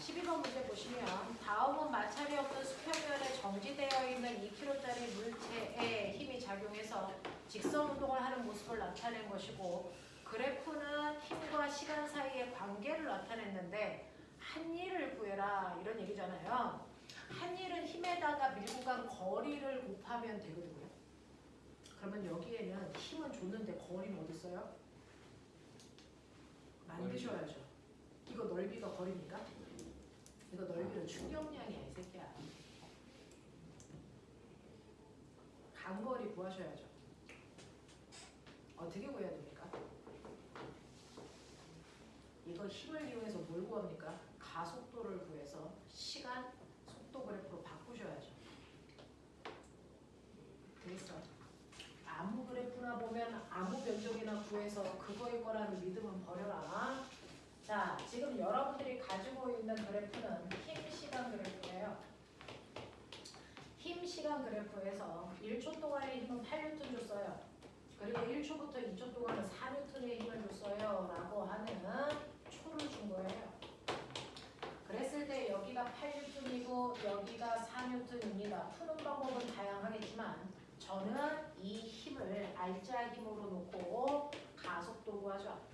12번 문제 보시면 다음은 마찰이 없는 수평면에 정지되어 있는 2kg짜리 물체에 힘이 작용해서 직선 운동을 하는 모습을 나타낸 것이고 그래프는 힘과 시간 사이의 관계를 나타냈는데 한 일을 구해라 이런 얘기잖아요. 한 일은 힘에다가 밀고 간 거리를 곱하면 되거든요. 그러면 여기에는 힘은 줬는데 거리는 어디 있어요? 만드셔야죠. 이거 넓이가 거리니까 이거 넓이는 충격량이야 이 새끼야. 간거리 구하셔야죠. 어떻게 구해야 됩니까? 이거 힘을 이용해서 뭘 구합니까? 가속도를 구해서 시간, 속도 그래프로 바꾸셔야죠. 되겠어? 아무 그래프나 보면 아무 면적이나 구해서 그거일 거라는 믿음은 버려라. 자, 지금 여러분들이 가지고 있는 그래프는 힘 시간 그래프예요. 힘 시간 그래프에서 1초 동안의 힘은 8N 줬어요. 그리고 1초부터 2초 동안은 4N의 힘을 줬어요. 라고 하는 초를 준 거예요. 그랬을 때 여기가 8N이고 여기가 4N입니다. 푸는 방법은 다양하겠지만 저는 이 힘을 알짜 힘으로 놓고 가속도 구하죠.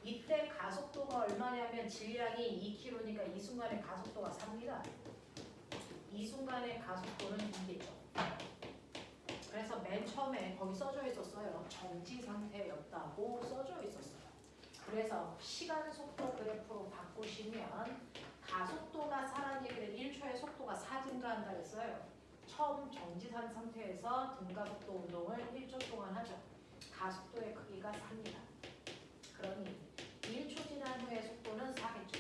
이때 가속도가 얼마냐면 질량이 2km니까 이 순간의 가속도가 4입니다. 이 순간의 가속도는 이겠죠. 그래서 맨 처음에 거기 써져 있었어요. 정지 상태였다고 써져 있었어요. 그래서 시간 속도 그래프로 바꾸시면 가속도가 4라는 얘기는 1초의 속도가 4 증가한다 했어요. 처음 정지산 상태에서 등가속도 운동을 1초 동안 하죠. 가속도의 크기가 4입니다. 그러니 1초 지난 후의 속도는 4겠죠.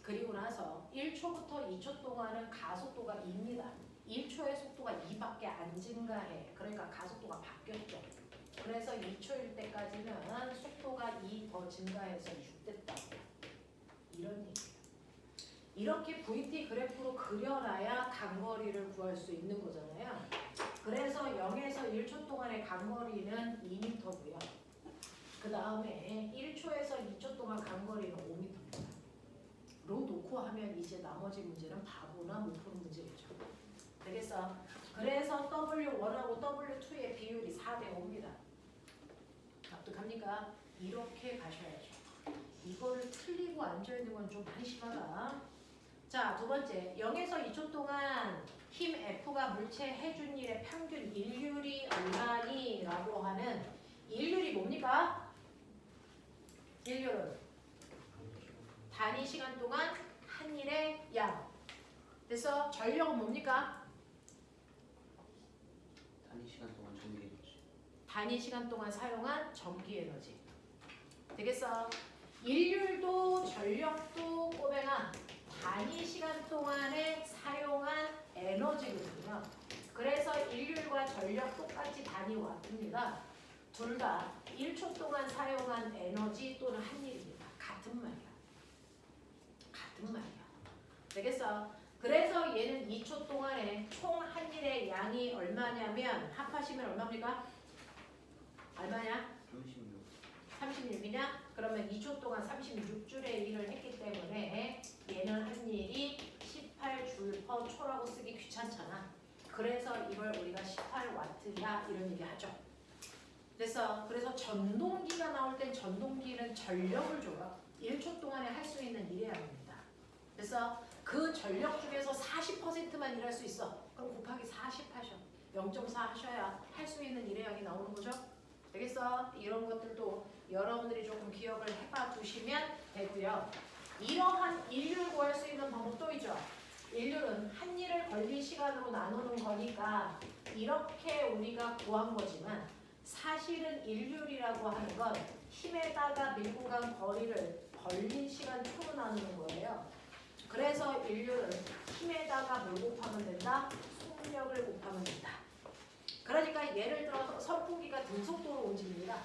그리고 나서 1초부터 2초 동안은 가속도가 2입니다. 1초의 속도가 2밖에 안 증가해. 그러니까 가속도가 바뀌었죠. 그래서 2초일 때까지는 속도가 2 더 증가해서 6 됐다. 이런 얘기예요. 이렇게 VT 그래프로 그려놔야 간거리를 구할 수 있는 거잖아요. 그래서 0에서 1초 동안의 간거리는 2m고요. 그 다음에 1초에서 2초 동안 간거리는 5m입니다. 로 놓고 하면 이제 나머지 문제는 바보나 못 푸는 문제겠죠. 되겠어? 그래서 W1하고 W2의 비율이 4대 5입니다. 납득합니까? 이렇게 가셔야죠. 이거를 틀리고 앉아있는 건 좀 한심하다. 자, 두 번째. 0에서 2초 동안 힘 F가 물체에 해준 일의 평균 일률이 얼마니? 라고 하는 일률이 뭡니까? 일률은 단위 시간 동안 한 일의 양. 그래서 전력은 뭡니까? 단위 시간 동안 전기 에너지. 단위 시간 동안 사용한 전기 에너지. 되겠어? 일률도 전력도 꼬맹아 단위 시간 동안에 사용한 에너지거든요. 그래서 일률과 전력 똑같이 단위 와트입니다. 둘 다 1초 동안 사용한 에너지 또는 한 일입니다. 같은 말이야. 같은 말이야. 되겠어? 그래서 얘는 2초 동안에 총 한 일의 양이 얼마냐면 합하시면 얼마입니까? 얼마냐? 36이냐? 그러면 2초 동안 36줄의 일을 했기 때문에 얘는 한 일이 18줄/초라고 쓰기 귀찮잖아. 그래서 이걸 우리가 18와트야 이런 얘기 하죠. 그래서 전동기가 나올 땐 전동기는 전력을 줘요. 1초 동안에 할 수 있는 일의 양입니다. 그래서 그 전력 중에서 40%만 일할 수 있어. 그럼 곱하기 40 하셔. 0.4 하셔야 할 수 있는 일의 양이 나오는 거죠. 되겠어? 이런 것들도 여러분들이 조금 기억을 해봐 두시면 되고요. 이러한 일률 구할 수 있는 방법도 있죠. 일률은 한 일을 걸린 시간으로 나누는 거니까 이렇게 우리가 구한 거지만 사실은 일률이라고 하는 건 힘에다가 밀고 간 거리를 걸린 시간 표로 나누는 거예요. 그래서 일률은 힘에다가 뭘 곱하면 된다? 속력을 곱하면 된다. 그러니까 예를 들어서 선풍기가 등속도로 움직입니다.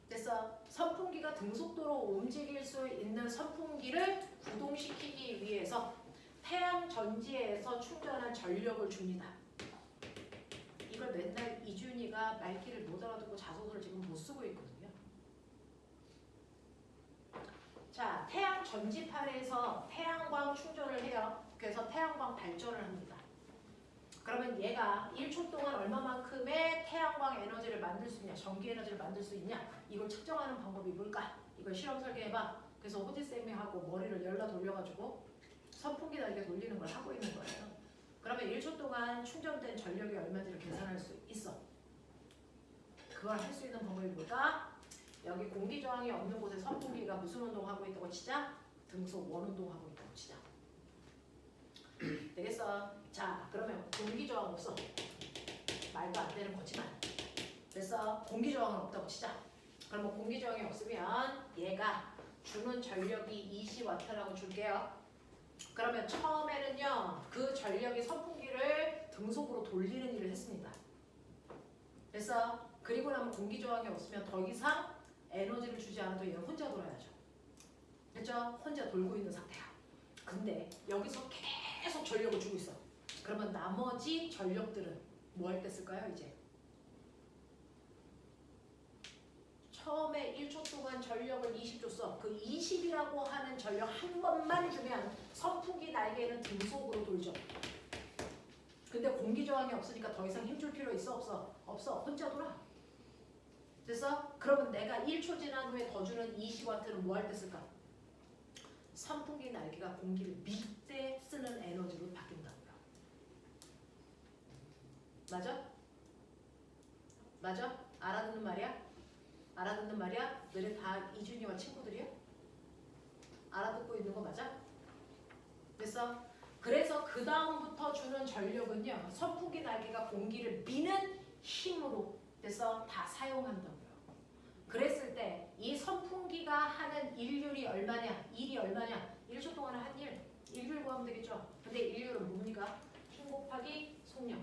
그래서 선풍기가 등속도로 움직일 수 있는 선풍기를 구동시키기 위해서 태양 전지에서 충전한 전력을 줍니다. 이걸 맨날 이준이가 말귀를 못 알아듣고 자소서를 지금 못 쓰고 있거든요. 자, 태양 전지판에서 태양광 충전을 해요. 그래서 태양광 발전을 합니다. 그러면 얘가 1초 동안 얼마만큼의 태양광 에너지를 만들 수 있냐, 전기 에너지를 만들 수 있냐, 이걸 측정하는 방법이 뭘까? 이걸 실험 설계해봐. 그래서 호지쌤이 하고 머리를 열라 돌려가지고 선풍기 날개 돌리는 걸 하고 있는 거예요. 그러면 1초 동안 충전된 전력이 얼마인지를 계산할 수 있어. 그걸 할 수 있는 방법이 뭘까? 여기 공기 저항이 없는 곳에 선풍기가 무슨 운동하고 있다고 치자? 등속 원 운동하고 있다고 치자. 되겠어? 자, 그러면 공기 저항 없어. 말도 안 되는 거지만. 됐어? 공기 저항은 없다고 치자. 그러면 공기 저항이 없으면 얘가 주는 전력이 20W라고 줄게요. 그러면 처음에는요, 그 전력이 선풍기를 등속으로 돌리는 일을 했습니다. 됐어? 그리고 나면 공기 저항이 없으면 더 이상 에너지를 주지 않아도 얘는 혼자 돌아야죠. 됐죠? 혼자 돌고 있는 상태야. 근데 여기서 계속 전력을 주고 있어. 그러면 나머지 전력들은 뭐 할 때 쓸까요, 이제? 처음에 1초 동안 전력을 20 줬어. 그 20이라고 하는 전력 한 번만 주면 선풍기 날개는 등속으로 돌죠. 근데 공기 저항이 없으니까 더 이상 힘줄 필요 있어, 없어? 없어. 혼자 돌아. 됐어? 그러면 내가 1초 지난 후에 더 주는 20W는 뭐 할 때 쓸까? 선풍기 날개가 공기를 밀 때 쓰는 에너지로 바뀐다고요. 맞아? 맞아? 알아듣는 말이야? 알아듣는 말이야? 너네 다 이준이와 친구들이야? 알아듣고 있는 거 맞아? 됐어? 그래서 그 다음부터 주는 전력은요, 선풍기 날개가 공기를 미는 힘으로 됐어? 다 사용한다고요. 그랬을 때 이 선풍기가 하는 일률이 얼마냐? 일이 얼마냐? 1초 동안 한 일. 일률 구하면 되겠죠? 근데 일률은 뭡니까? 힘 곱하기 속력.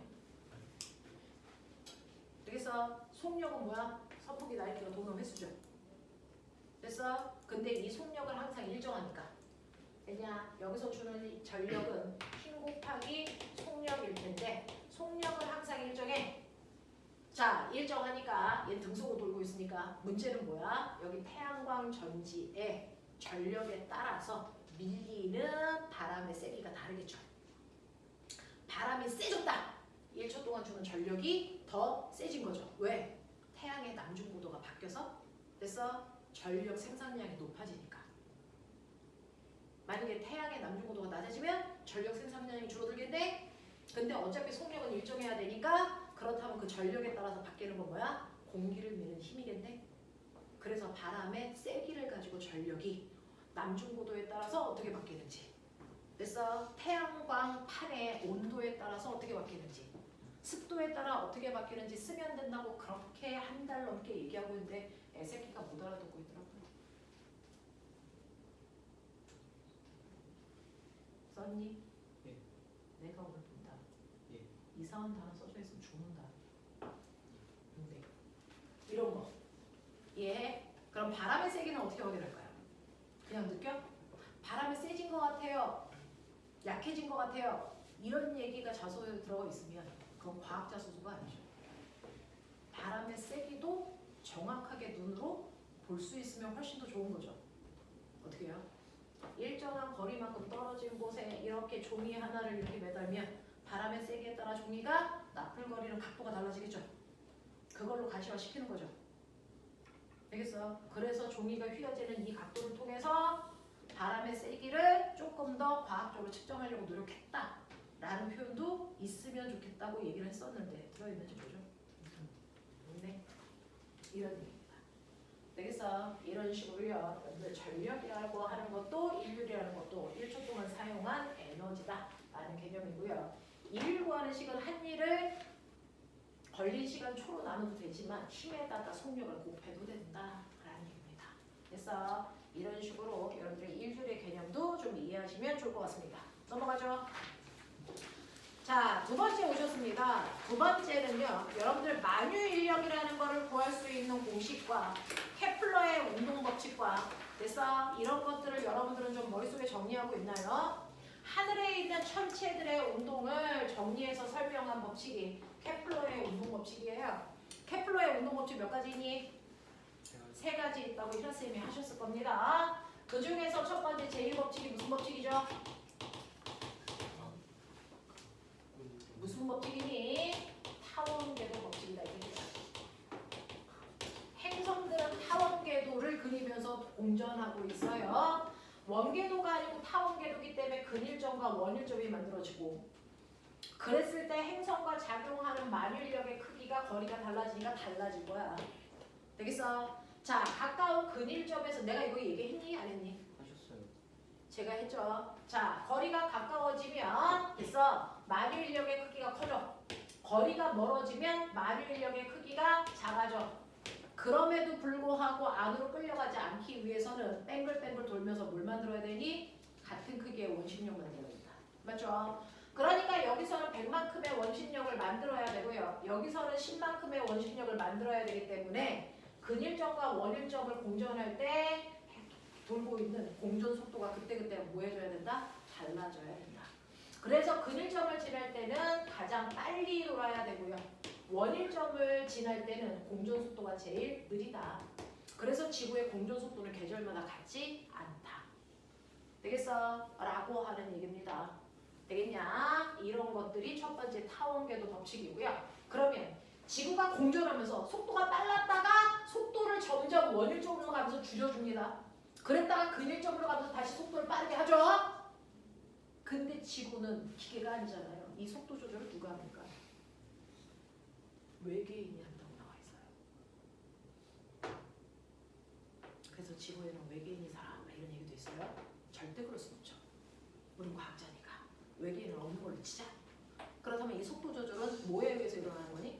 되겠어? 속력은 뭐야? 선풍기 날개가 도는 횟수죠. 됐어? 근데 이 속력은 항상 일정하니까. 왜냐? 여기서 주는 전력은 힘 곱하기 속력일 텐데 속력은 항상 일정해. 자, 일정하니까 얘 등속으로 돌고 있으니까 문제는 뭐야? 여기 태양광 전지의 전력에 따라서 밀리는 바람의 세기가 다르겠죠. 바람이 세졌다. 1초 동안 주는 전력이 더 세진 거죠. 왜? 태양의 남중고도가 바뀌어서 됐어? 전력 생산량이 높아지니까. 만약에 태양의 남중고도가 낮아지면 전력 생산량이 줄어들겠네? 근데 어차피 속력은 일정해야 되니까 그렇다면 그 전력에 따라서 바뀌는 건 뭐야? 공기를 미는 힘이겠네? 그래서 바람의 세기를 가지고 전력이 남중고도에 따라서 어떻게 바뀌는지, 됐어? 태양광 판의 온도에 따라서 어떻게 바뀌는지, 습도에 따라 어떻게 바뀌는지 쓰면 된다고 그렇게 한 달 넘게 얘기하고 있는데 애새끼가 못 알아듣고 있더라고요. 썼니? 예. 내가 오늘 본다. 예. 이상한 단어 써져 있으면 죽는다. 근데 이런 거. 예. 그럼 바람의 세기는 어떻게 확인할까요? 그냥 느껴? 바람이 세진 것 같아요. 약해진 것 같아요. 이런 얘기가 자소서에 들어가 있으면 그건 과학 자소서가 아니죠. 바람의 세기도 정확하게 눈으로 볼 수 있으면 훨씬 더 좋은 거죠. 어떻게 해요? 일정한 거리만큼 떨어진 곳에 이렇게 종이 하나를 이렇게 매달면 바람의 세기에 따라 종이가 나풀거리는 각도가 달라지겠죠. 그걸로 가시화 시키는 거죠. 되겠어? 그래서 종이가 휘어지는 이 각도를 통해서 바람의 세기를 조금 더 과학적으로 측정하려고 노력했다 라는 표현도 있으면 좋겠다고 얘기를 했었는데 들어있는지 보죠. 네, 이런 얘기입니다. 되겠어? 이런 식으로요. 여러분들 전력이라고 하는 것도 일률이라는 것도 1초 동안 사용한 에너지다 라는 개념이고요. 일을 구하는 식은 한 일을 걸린 시간 초로 나눠도 되지만 힘에다가 속력을 곱해도 된다라는 얘기입니다. 그래서 이런 식으로 여러분들이 일률의 개념도 좀 이해하시면 좋을 것 같습니다. 넘어가죠. 자, 두 번째 오셨습니다. 두 번째는요. 여러분들 만유인력이라는 거를 구할 수 있는 공식과 케플러의 운동 법칙과 그래서 이런 것들을 여러분들은 좀 머릿속에 정리하고 있나요? 하늘에 있는 천체들의 운동을 정리해서 설명한 법칙이 케플러의 운동 법칙이에요. 케플러의 운동 법칙 몇 가지니? 세 가지 있다고 힐러쌤이 하셨을 겁니다. 그 중에서 첫 번째 제1법칙이 무슨 법칙이죠? 무슨 법칙이니? 타원궤도 법칙이다. 이겁니다. 행성들은 타원궤도를 그리면서 공전하고 있어요. 원궤도가 아니고 타원궤도이기 때문에 근일점과 원일점이 만들어지고, 그랬을 때 행성과 작용하는 만유인력의 크기가 거리가 달라지니까 달라질 거야. 되겠어? 자, 가까운 근일점에서 내가 이거 얘기했니? 안 했니? 하셨어요. 제가 했죠. 자, 거리가 가까워지면 됐어. 만유인력의 크기가 커져. 거리가 멀어지면 만유인력의 크기가 작아져. 그럼에도 불구하고 안으로 끌려가지 않기 위해서는 뱅글뱅글 돌면서 뭘 만들어야 되니? 같은 크기의 원심력 만들어야 된다. 맞죠? 그러니까 여기서는 100만큼의 원심력을 만들어야 되고요. 여기서는 10만큼의 원심력을 만들어야 되기 때문에 근일점과 원일점을 공전할 때 돌고 있는 공전 속도가 그때그때 뭐 해줘야 된다? 달라져야 된다. 그래서 근일점을 지날 때는 가장 빨리 돌아야 되고요. 원일점을 지날 때는 공전 속도가 제일 느리다. 그래서 지구의 공전 속도는 계절마다 같지 않다. 되겠어? 라고 하는 얘기입니다. 되겠냐? 이런 것들이 첫 번째 타원궤도 법칙이고요. 그러면 지구가 공전하면서 속도가 빨랐다가 속도를 점점 원일점으로 가면서 줄여줍니다. 그랬다가 근일점으로 가면서 다시 속도를 빠르게 하죠. 근데 지구는 기계가 아니잖아요. 이 속도 조절을 누가 합니까? 외계인이 한다고 나와 있어요. 그래서 지구에는 외계인이 살아 이런 얘기도 있어요. 절대 그럴 순 없죠. 우린 과학자니까. 외계인을 없는 걸로 치자. 그렇다면 이 속도 조절은 뭐에 의해서 일어나는 거니?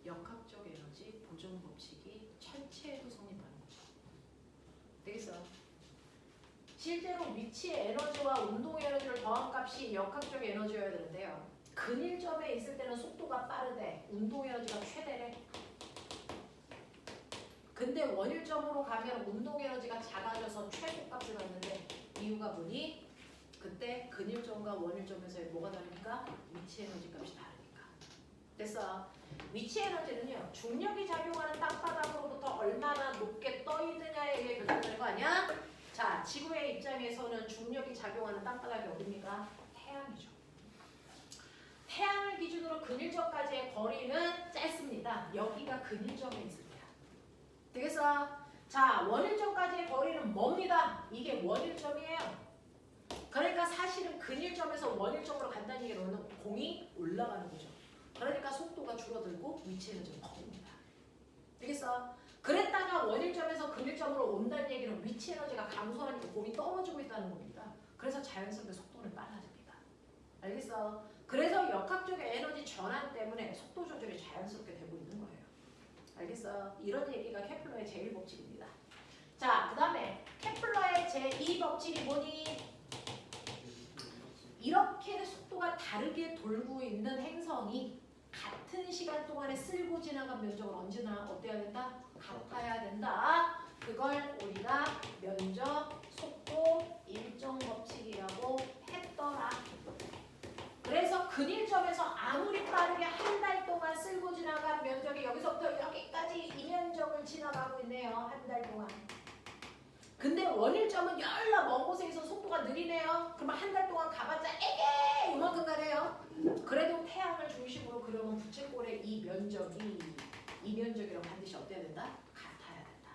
역학적 에너지 보존 법칙이 철체에도 성립하는 거죠. 되겠어? 실제로 위치의 에너지와 운동 에너지를 더한 값이 역학적 에너지여야 되는데요. 근일점에 있을 때는 속도가 빠르대, 운동 에너지가 최대래. 근데 원일점으로 가면 운동 에너지가 작아져서 최고값을 갖는데 이유가 뭐니? 그때 근일점과 원일점에서의 뭐가 다르니까? 위치 에너지 값이 다르니까. 됐어? 위치 에너지는요, 중력이 작용하는 땅바닥으로부터 얼마나 높게 떠 있느냐에 의해 결정되는 거 아니야? 자, 지구의 입장에서는 중력이 작용하는 땅바닥이 어딥니까? 태양이죠. 태양을 기준으로 근일점까지의 거리는 짧습니다. 여기가 근일점에 있을 때야. 되겠어? 자, 원일점까지의 거리는 멉니다. 이게 원일점이에요. 그러니까 사실은 근일점에서 원일점으로 간다는 얘기로는 공이 올라가는 거죠. 그러니까 속도가 줄어들고 위치 에너지가 커집니다. 되겠어? 그랬다가 원일점에서 근일점으로 온다는 얘기는 위치 에너지가 감소하니까 공이 떨어지고 있다는 겁니다. 그래서 자연스럽게 속도는 빨라집니다. 알겠어? 그래서 역학적 에너지 전환 때문에 속도 조절이 자연스럽게 되고 있는 거예요. 알겠어? 이런 얘기가 케플러의 제1법칙입니다. 자, 그 다음에 케플러의 제2법칙이 뭐니? 이렇게 속도가 다르게 돌고 있는 행성이 같은 시간 동안에 쓸고 지나간 면적을 언제나 어때야 된다? 같아야 된다. 그걸 우리가 면적, 속도, 일정 법칙이라고 했더라. 그래서 근일점에서 아무리 빠르게 한 달 동안 쓸고 지나간 면적이 여기서부터 여기까지 이 면적을 지나가고 있네요. 한 달 동안. 근데 원일점은 열나 먼 곳에 있어서 속도가 느리네요. 그러면 한 달 동안 가봤자 에게 이만큼 가네요. 그래도 태양을 중심으로 그려놓은 부채꼴의 이 면적이랑 반드시 어때야 된다? 같아야 된다.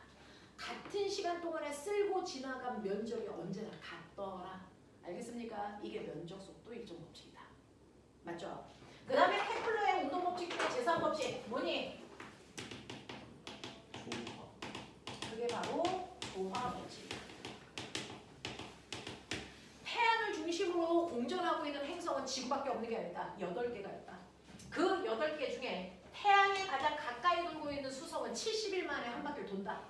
같은 시간 동안에 쓸고 지나간 면적이 언제나 같더라. 알겠습니까? 이게 면적, 속도, 일정 법칙이다. 맞죠? 그 다음에 케플러의 운동 법칙 중에 제3법칙 뭐니? 그게 바로 조화 법칙이다. 태양을 중심으로 공전하고 있는 행성은 지구밖에 없는 게 아니다. 8개가 있다. 그 8개 중에 태양에 가장 가까이 돌고 있는 수성은 70일 만에 한 바퀴를 돈다.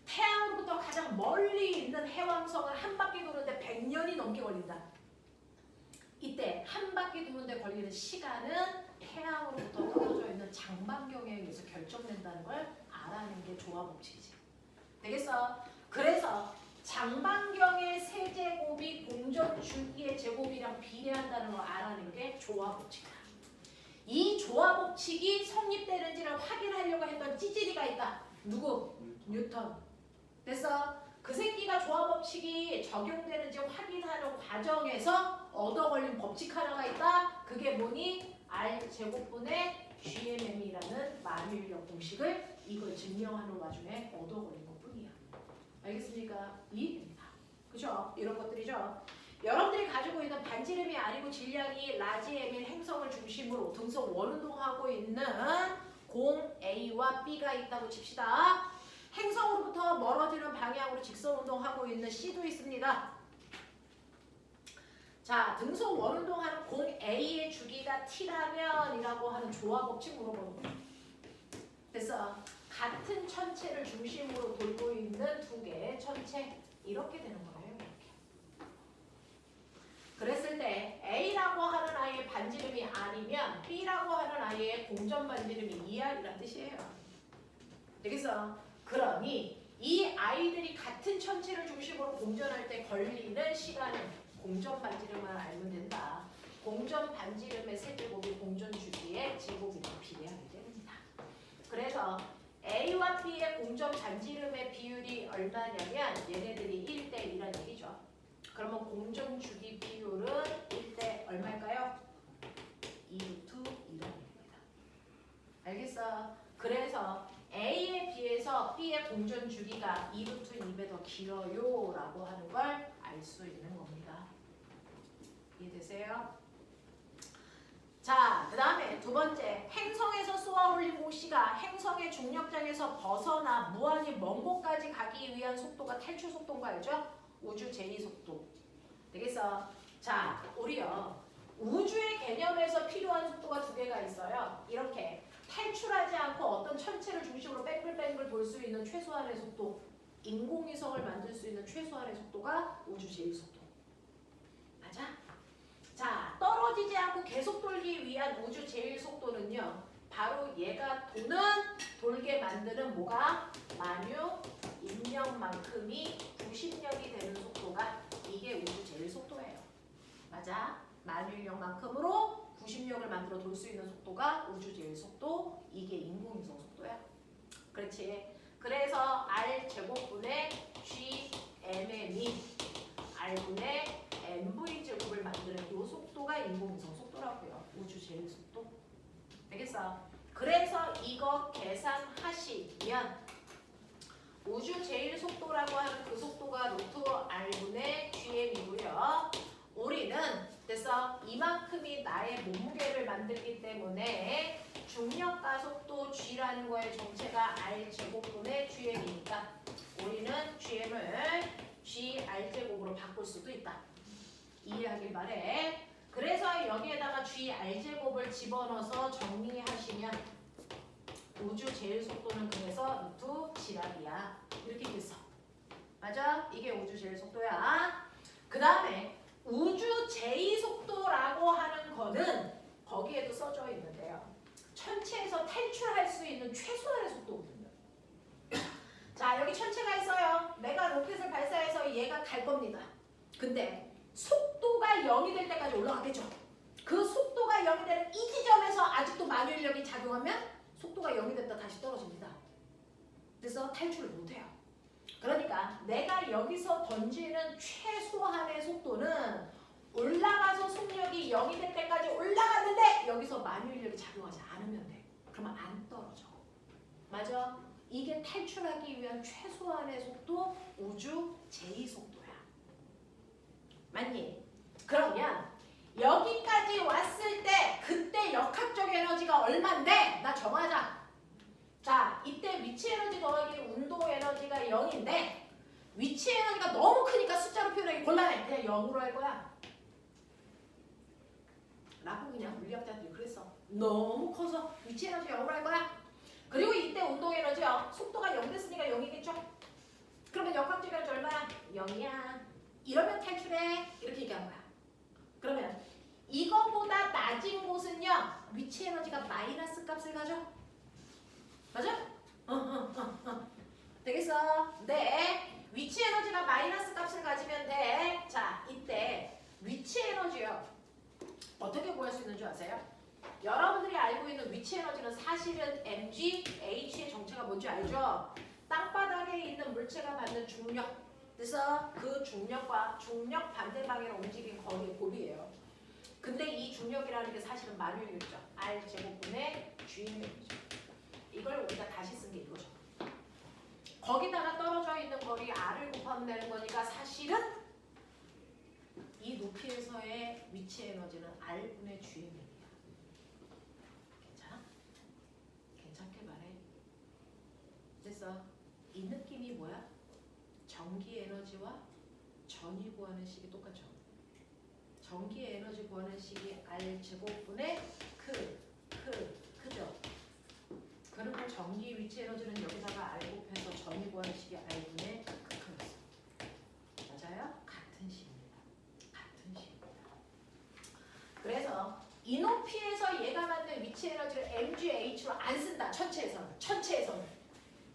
태양으로부터 가장 멀리 있는 해왕성은 한 바퀴 도는데 100년이 넘게 걸린다. 이때 한 바퀴 도는데 걸리는 시간은 태양으로부터 떨어져 있는 장반경에 의해서 결정된다는 걸 알아내는 게 조화 법칙이지. 되겠어? 그래서 장반경의 세제곱이 공전 주기의 제곱이랑 비례한다는 걸 알아내는 게 조화 법칙이다. 이 조화 법칙이 성립되는지를 확인하려고 했던 찌질이가 있다. 누구? 뉴턴. 됐어? 그 새끼가 조화 법칙이 적용되는지 확인하는 과정에서 얻어 걸린 법칙 하나가 있다. 그게 뭐니? R 제곱분의 GMM이라는 만유인력 공식을 이걸 증명하는 와중에 얻어 걸린 것뿐이야. 알겠습니까? 이해됩니다. 그죠? 이런 것들이죠. 여러분들이 가지고 있는 반지름이 아니고 질량이 라지 M인 행성을 중심으로 등속 원운동하고 있는 공 A와 B가 있다고 칩시다. 행성으로부터 멀어지는 방향으로 직선 운동하고 있는 C도 있습니다. 자, 등속 원운동하는 공 A의 주기가 T라면 이라고 하는 조화 법칙 물어보는 거예요. 됐어. 같은 천체를 중심으로 돌고 있는 두 개의 천체 이렇게 되는 거예요. 이렇게. 그랬을 때 A라고 하는 아이의 반지름이 아니면 B라고 하는 아이의 공전 반지름이 2R이라는 뜻이에요. 되겠어? 그러니 이 아이들이 같은 천체를 중심으로 공전할 때 걸리는 시간은 공전 반지름을 알면 된다. 공전 반지름의 세제곱이 공전 주기의 제곱이랑 비례하게 됩니다. 그래서 A와 B의 공전 반지름의 비율이 얼마냐면 얘네들이 1대1이라는 얘기죠. 그러면 공전 주기 비율은 1대 얼마일까요? 2루트 2라는 얘기입니다. 알겠어? 그래서 A에 비해서 B의 공전 주기가 2루트 2배 더 길어요 라고 하는 걸 알 수 있는 겁니다. 이해되세요? 자, 그 다음에 두 번째, 행성에서 쏘아 올린 모씨가 행성의 중력장에서 벗어나 무한히 먼 곳까지 가기 위한 속도가 탈출 속도인 거 알죠? 우주 제2속도. 되겠어? 자, 우리요. 우주의 개념에서 필요한 속도가 두 개가 있어요. 이렇게 탈출하지 않고 어떤 천체를 중심으로 뱅글뱅글 돌 수 있는 최소한의 속도, 인공위성을 만들 수 있는 최소한의 속도가 우주 제1속도. 맞아? 자, 떨어지지 않고 계속 돌기 위한 우주 제1속도는요. 바로 얘가 돌게 만드는 뭐가? 만유 인력만큼이 90력이 되는 속도가 이게 우주 제1속도예요. 맞아? 만유 인력만큼으로 90력을 만들어 돌 수 있는 속도가 우주 제1속도, 이게 인공위성 속도야. 그렇지? 그래서 R 제곱분의 GMM이 R분의 MV 제곱을 만드는 이 속도가 인공위성 속도라고요. 우주 제1속도. 되겠어? 그래서 이거 계산하시면 우주 제1속도라고 하는 그 속도가 루트 R분의 GM이고요. 우리는 됐어? 이만큼이 나의 몸무게를 만들기 때문에 중력 가속도 G라는 거의 정체가 R 제곱분의 GM이니까 우리는 GM을 GR 제곱으로 바꿀 수도 있다. 이해하길 바래. 그래서 여기에다가 GR 제곱을 집어넣어서 정리하시면 우주 제1속도는 그래서 루트 G랍이야. 이렇게 됐어. 맞아? 이게 우주 제1속도야. 그 다음에 우주 제2속도라고 하는 거는 거기에도 써져 있는데요. 천체에서 탈출할 수 있는 최소한의 속도거든요. 자, 여기 천체가 있어요. 내가 로켓을 발사해서 얘가 갈 겁니다. 근데 속도가 0이 될 때까지 올라가겠죠. 그 속도가 0이 되는 이 지점에서 아직도 만유인력이 작용하면 속도가 0이 됐다 다시 떨어집니다. 그래서 탈출을 못해요. 그러니까 내가 여기서 던지는 최소한의 속도는 올라가서 속력이 0이 될 때까지 올라갔는데 여기서 만유인력이 작용하지 않으면 돼. 그러면 안 떨어져. 맞아? 이게 탈출하기 위한 최소한의 속도 우주 제2속도야. 맞니? 그러면 여기까지 왔을 때 그때 역학적 에너지가 얼만데? 나 정하자. 자, 이때 위치 에너지 더하기 운동 에너지가 0인데 위치 에너지가 너무 크니까 숫자로 표현하기 곤란해. 그냥 0으로 할 거야. 라고 그냥 물리학자들이 그랬어. 너무 커서 위치 에너지 0으로 할 거야. 그리고 이때 운동 에너지요. 속도가 0 됐으니까 0이겠죠? 그러면 역학적 에너지 얼마야? 0이야. 이러면 탈출해. 이렇게 얘기한 거야. 그러면 이거보다 낮은 곳은요. 위치 에너지가 마이너스 값을 가져. 맞아? 되겠어? 네. 위치 에너지가 마이너스 값을 가지면 돼. 자, 이때 위치 에너지요. 어떻게 구할 수 있는 줄 아세요? 여러분들이 알고 있는 위치 에너지는 사실은 mg, h의 정체가 에너지가 뭔지 알죠? 땅바닥에 있는 물체가 받는 중력. 그래서 그 중력과 중력 반대 방향으로 움직인 거리의 곱이에요. 근데 이 중력이라는 게 사실은 만유율이죠. R 제곱분의 G유율이죠. 이걸 우리가 다시 쓴 게 이거죠. 거기다가 떨어져 있는 거리 R을 곱하면 되는 거니까 사실은 이 높이에서의 위치 에너지는 R분의 G유율이야. 괜찮아? 괜찮게 말해. 그래서 이 느낌이 뭐야? 전기 에너지와 전위 구하는 식이 똑같죠. 전기 에너지 구하는 식이 R 제곱분의 크죠. 그리고 전기 위치 에너지는 여기다가 R 곱해서 전위 구하는 식이 R분의 크였어. 맞아요? 같은 식입니다. 같은 식입니다. 그래서 이 높이에서 얘가 만든 위치 에너지를 mgh로 안 쓴다. 천체에서는.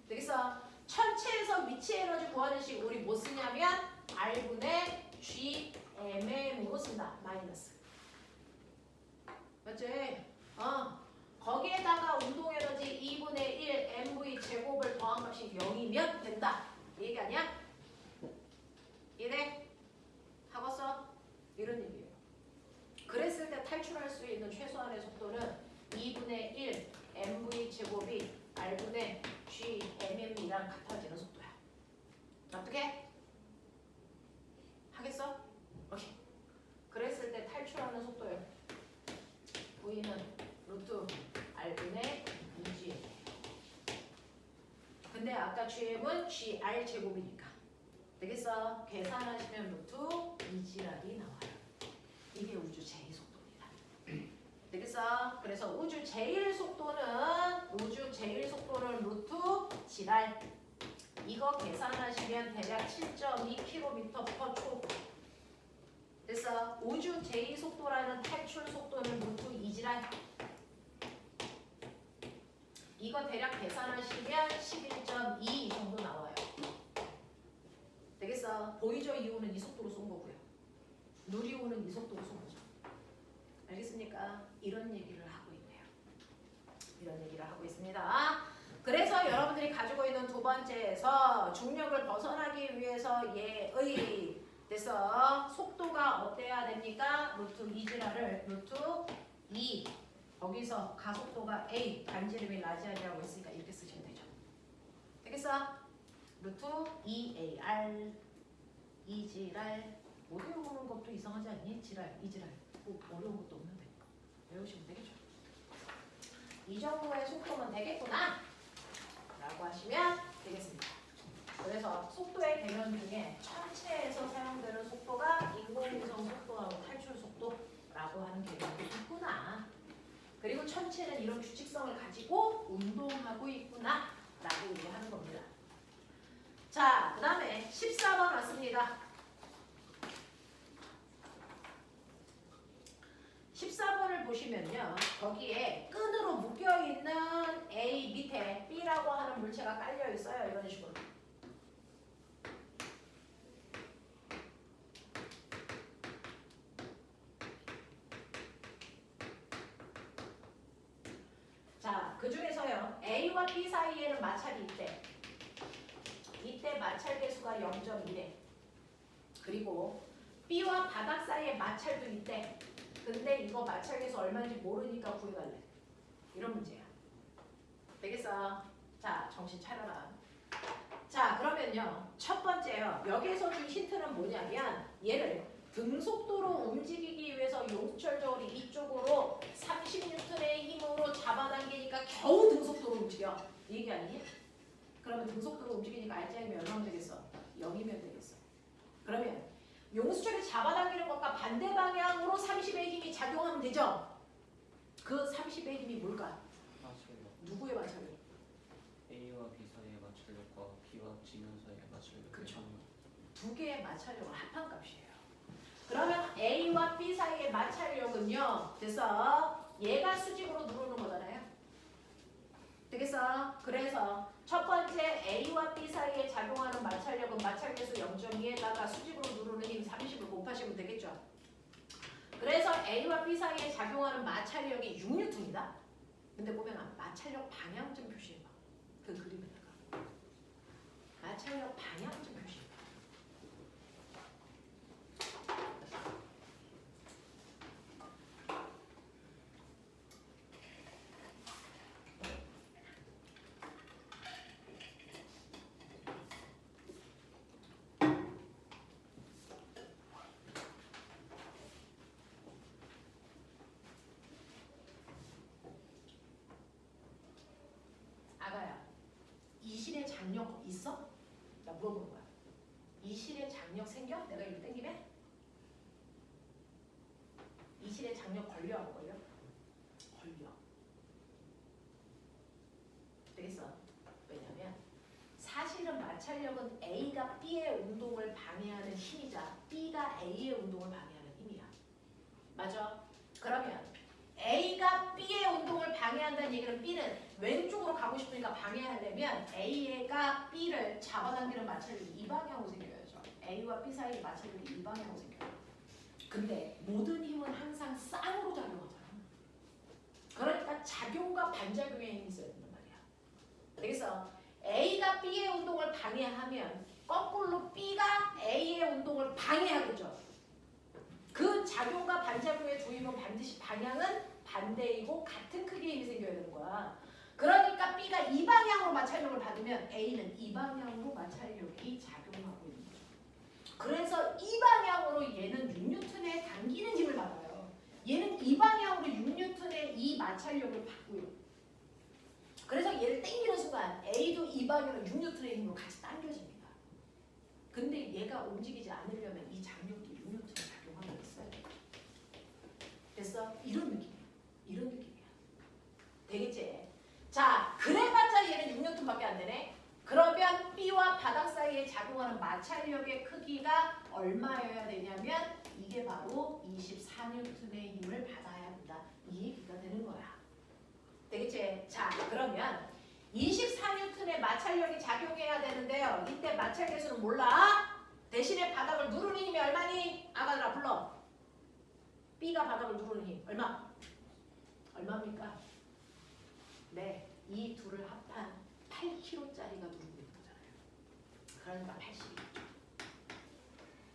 되겠어? 천체에서 위치 에너지 구하는 식 우리 뭐 쓰냐면 R분의 GMM으로 쓴다. 마이너스. 맞지? 거기에다가 운동 에너지 2분의 1 mv 제곱을 더한 값이 0이면 된다. 이 얘기 아니야? 이래? 하고서 이런 얘기예요. 그랬을 때 탈출할 수 있는 최소한의 속도는 2분의 1 mv 제곱이 r분의 gmm이랑 같아지는 속도야. 어떻게? 하겠어? 오케이. 그랬을 때 탈출하는 속도요. v는 루트 r분의 2g. 근데 아까 gm은 gr 제곱이니까. 되겠어? 계산하시면 루트 2gr이 나와요. 이게 우주 제2속도입니다. 되겠어? 그래서 우주 제1속도는 루트 gr. 이거 계산하시면 대략 7.2km/초. 그래서 우주 제2속도라는 탈출 속도는 루트 2gr. 이거 대략 계산하시면 11.2 정도 나와요. 되겠어? 보이저 이오는 이 속도로 쏜 거고요. 누리오는 이 속도로 쏜 거죠. 알겠습니까? 이런 얘기를 하고 있네요. 이런 얘기를 하고 있습니다. 그래서 여러분들이 가지고 있는 두 번째에서 중력을 벗어나기 위해서 얘의 그래서 속도가 어때야 됩니까? 루트 2g를 루트 2 거기서 가속도가 a 반지름이 라지안이라고 했으니까 이렇게 쓰시면 되죠. 되겠어? 루트 2ar 2gr 못 외우는 것도 이상하지 않니? 지랄, 이지랄 뭐 어려운 것도 없는데 외우시면 되겠죠. 이 정도의 속도면 되겠구나 라고 하시면 되겠습니다. 그래서 속도의 개념 중에 천체에서 사용되는 속도가 인공위성 속도하고 탈출 속도라고 하는 개념이 있구나. 그리고 천체는 이런 규칙성을 가지고 운동하고 있구나 라고 얘기하는 겁니다. 자, 그 다음에 14번 왔습니다. 14번을 보시면요. 거기에 끈으로 묶여있는 A 밑에 B라고 하는 물체가 깔려 있어요. 이런 식으로. 자, 그 중에서요. A와 B 사이에는 마찰이 있대. 이때 마찰 계수가 0.1래. 그리고 B와 바닥 사이에 마찰도 있대. 근데 이거 마찰 계수 얼마인지 모르니까 구해달래. 이런 문제야. 되겠어? 자, 정신 차려라. 자, 그러면요. 첫 번째요. 여기에서 준 힌트는 뭐냐면 얘를 등속도로 움직이기 위해서 용수철저울이 이쪽으로 30N의 힘으로 잡아당기니까 겨우 등속도로 움직여. 이 얘기 아니니? 그러면 등속도로 움직이니까 R자임이 얼마면 되겠어? 0이면 되겠어. 그러면 용수철이 잡아당기는 것과 반대 방향으로 30의 힘이 작용하면 되죠? 그 30의 힘이 뭘까? 마찰력. 누구의 마찰력? A와 B 사이의 마찰력과 B와 G면 사이의 마찰력. 그쵸. 두 개의 마찰력을 합한 값이에요. 그러면 A와 B 사이의 마찰력은요. 그래서 얘가 수직으로 누르는 거잖아요. 되겠어? 그래서 첫 번째 A와 B 사이에 작용하는 마찰력은 마찰계수 0.2에다가 수직으로 누르는 힘 30을 곱하시면 되겠죠. 그래서 A와 B 사이에 작용하는 마찰력이 6N이다. 근데 보면 마찰력 방향 좀 표시해봐. 그 그림에다가 마찰력 방향 좀 표시해. 아가야, 이 실에 장력 있어? 나 물어보는 거야. 이 실에 장력 생겨? 내가 이거 땡기면? 이 실에 장력 걸려 안 걸려? 걸려. 되겠어? 왜냐면 사실은 마찰력은 A가 B의 운동을 방해하는 힘이자 B가 A의 운동을 방해하는 힘이야. 맞아? 그러면 A가 B의 운동을 방해한다는 얘기는 B는 왼쪽으로 가고 싶으니까 방해하려면 A가 B를 잡아당기는 마찰력이 이 방향으로 생겨야죠. A와 B 사이의 마찰력이 이 방향으로 생겨요. 근데 모든 힘은 항상 쌍으로 작용하잖아. 그러니까 작용과 반작용의 힘이 있어야 된단 말이야. 그래서 A가 B의 운동을 방해하면 거꾸로 B가 A의 운동을 방해하겠죠. 그 작용과 반작용의 두 힘은 반드시 방향은 반대이고 같은 크기의 힘이 생겨야 되는 거야. 그러니까 B가 이 방향으로 마찰력을 받으면 A는 이 방향으로 마찰력이 작용하고 있는 거죠. 그래서 이 방향으로 얘는 6N의 당기는 힘을 받아요. 얘는 이 방향으로 6N의 이 마찰력을 받고요. 그래서 얘를 당기는 순간 A도 이 방향으로 6N의 힘으로 같이 당겨집니다. 근데 얘가 움직이지 않으려면 이 장력도 6N에 작용하고 있어요. 됐어? 이런 느낌이야. 이런 느낌이야. 되겠지? 자, 그래봤자 얘는 6N밖에 안 되네. 그러면 B와 바닥 사이에 작용하는 마찰력의 크기가 얼마여야 되냐면 이게 바로 24N의 힘을 받아야 한다. 이 얘기가 되는 거야. 되겠지? 자, 그러면 24N의 마찰력이 작용해야 되는데요. 이때 마찰 계수는 몰라? 대신에 바닥을 누르는 힘이 얼마니? 아가들아 불러. B가 바닥을 누르는 힘 얼마? 얼마입니까? 네, 이 둘을 합한 8kg짜리가 누르고 있는 거잖아요. 그러니까 80이죠.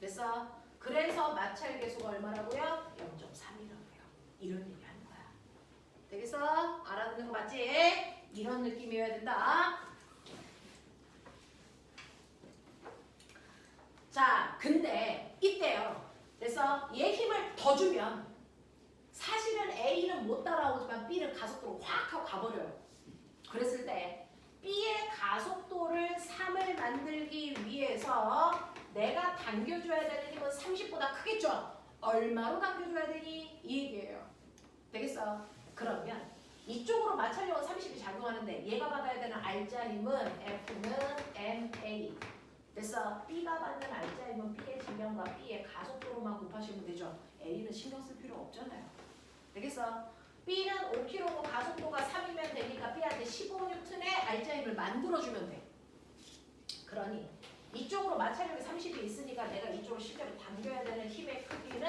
됐어? 그래서 마찰 계수가 얼마라고요? 0.3이라고요. 이런 얘기 하는 거야. 되겠어? 알아듣는 거 맞지? 이런 느낌이어야 된다. 자, 근데 이때요. 그래서 얘 힘을 더 주면 사실은 A는 못 따라오지만 B는 가속도로 확 하고 가버려요. 그랬을 때 B의 가속도를 3을 만들기 위해서 내가 당겨줘야 되는 힘은 30보다 크겠죠? 얼마로 당겨줘야 되니? 이 얘기예요. 되겠어? 그러면 이쪽으로 마찰력은 30이 작용하는데 얘가 받아야 되는 알자 힘은 F는 MA. 됐어? B가 받는 알자 힘은 B의 질량과 B의 가속도로만 곱하시면 되죠. A는 신경 쓸 필요 없잖아요. 되겠어? B는 5kg고 가속도가 3이면 되니까 B한테 15N의 알자 힘을 만들어주면 돼. 그러니 이쪽으로 마찰력이 30이 있으니까 내가 이쪽으로 실제로 당겨야 되는 힘의 크기는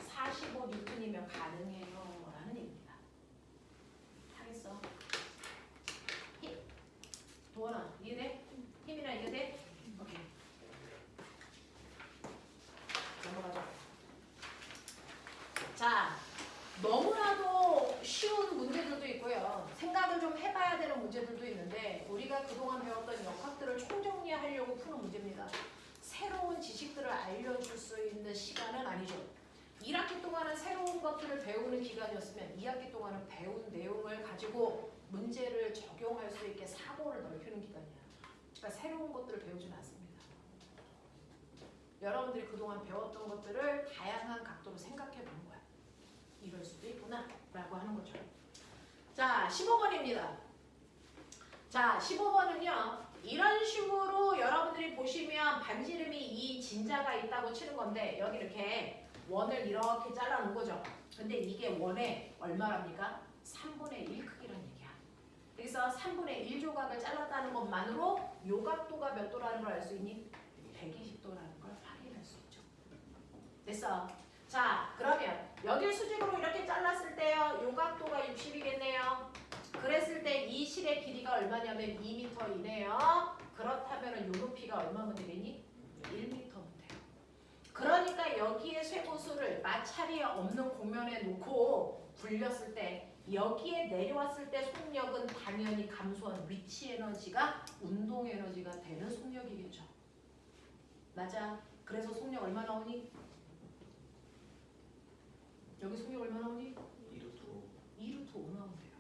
45N이면 가능해요. 라는 얘기입니다. 하겠어? 힘. 도원아, 이해돼? 힘이나 이해돼? 오케이. 넘어가자. 자, 너무나도 쉬운 문제들도 있고요. 생각을 좀 해봐야 되는 문제들도 있는데 우리가 그동안 배웠던 역학들을 총정리하려고 푸는 문제입니다. 새로운 지식들을 알려줄 수 있는 시간은 아니죠. 1학기 동안은 새로운 것들을 배우는 기간이었으면 2학기 동안은 배운 내용을 가지고 문제를 적용할 수 있게 사고를 넓히는 기간이야. 그러니까 새로운 것들을 배우지는 않습니다. 여러분들이 그동안 배웠던 것들을 다양한 각도로 생각해 보는 거야. 이럴 수도 있구나 라고 하는 거죠. 자, 15번입니다. 자, 15번은요. 이런 식으로 여러분들이 보시면 반지름이 이 진자가 있다고 치는 건데 여기 이렇게 원을 이렇게 잘라놓은 거죠. 근데 이게 원의 얼마랍니까? 3분의 1 크기란 얘기야. 그래서 3분의 1 조각을 잘랐다는 것만으로 요 각도가 몇 도라는 걸 알 수 있니? 120도라는 걸 확인할 수 있죠. 됐어? 자, 그러면 여길 수직으로 이렇게 잘랐을 때요. 요 각도가 60이겠네요. 그랬을 때 이 실의 실의 길이가 얼마냐면 2m 이네요. 그렇다면 요 높이가 얼마면 되겠니? 1m면 돼요. 그러니까 여기에 쇠고수를 마찰이 없는 공면에 놓고 굴렸을 때 여기에 내려왔을 때 속력은 당연히 감소한 위치 에너지가 운동 에너지가 되는 속력이겠죠. 맞아. 그래서 속력 얼마 나오니? 여기 속력 얼마 나오니? 2루트 5 나오면 돼요.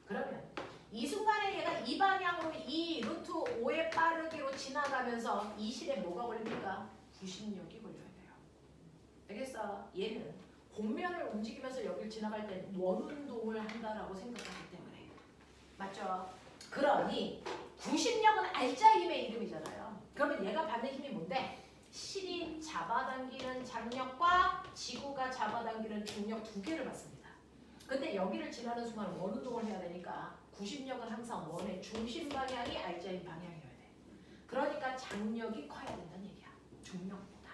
그러면 이 순간에 얘가 이 방향으로 이 루트 5의 빠르기로 지나가면서 이 실에 뭐가 걸립니까? 구심력이 걸려야 돼요. 알겠어? 얘는 공면을 움직이면서 여기를 지나갈 때 원운동을 한다라고 생각하기 때문에 맞죠? 그러니 구심력은 알짜 힘의 이름이잖아요. 그러면 얘가 받는 힘이 뭔데? 실이 잡아당기는 장력과 지구가 잡아당기는 중력 두 개를 받습니다. 근데 여기를 지나는 순간 원운동을 해야 되니까 구심력은 항상 원의 중심 방향이 알짜인 방향이어야 돼. 그러니까 장력이 커야 된다는 얘기야. 중력보다.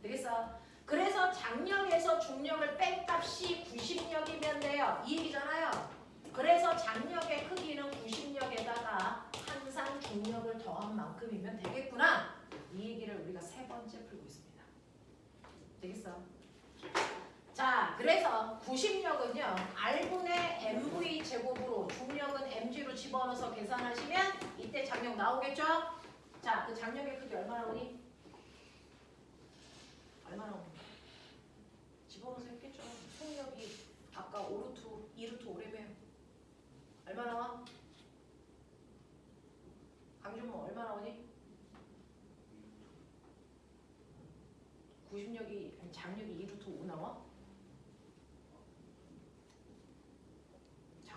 되겠어? 그래서 장력에서 중력을 뺀 값이 구심력이면 돼요. 이 얘기잖아요. 그래서 장력의 크기는 구심력에다가 항상 중력을 더한 만큼이면 되겠구나. 이 얘기를 우리가 세 번째 풀고 있습니다. 되겠어? 자, 그래서 구심력은요. R분의 mv 제곱으로 중력은 mg로 집어넣어서 계산하시면 이때 장력 나오겠죠? 자, 그 장력의 크기 얼마 나오니? 얼마 나오니? 집어넣어서 했겠죠. 속력이 아까 5루트, 2루트 5래며 얼마 나와? 강준모 얼마 나오니? 구심력이 아니 장력이 2루트 5 나와?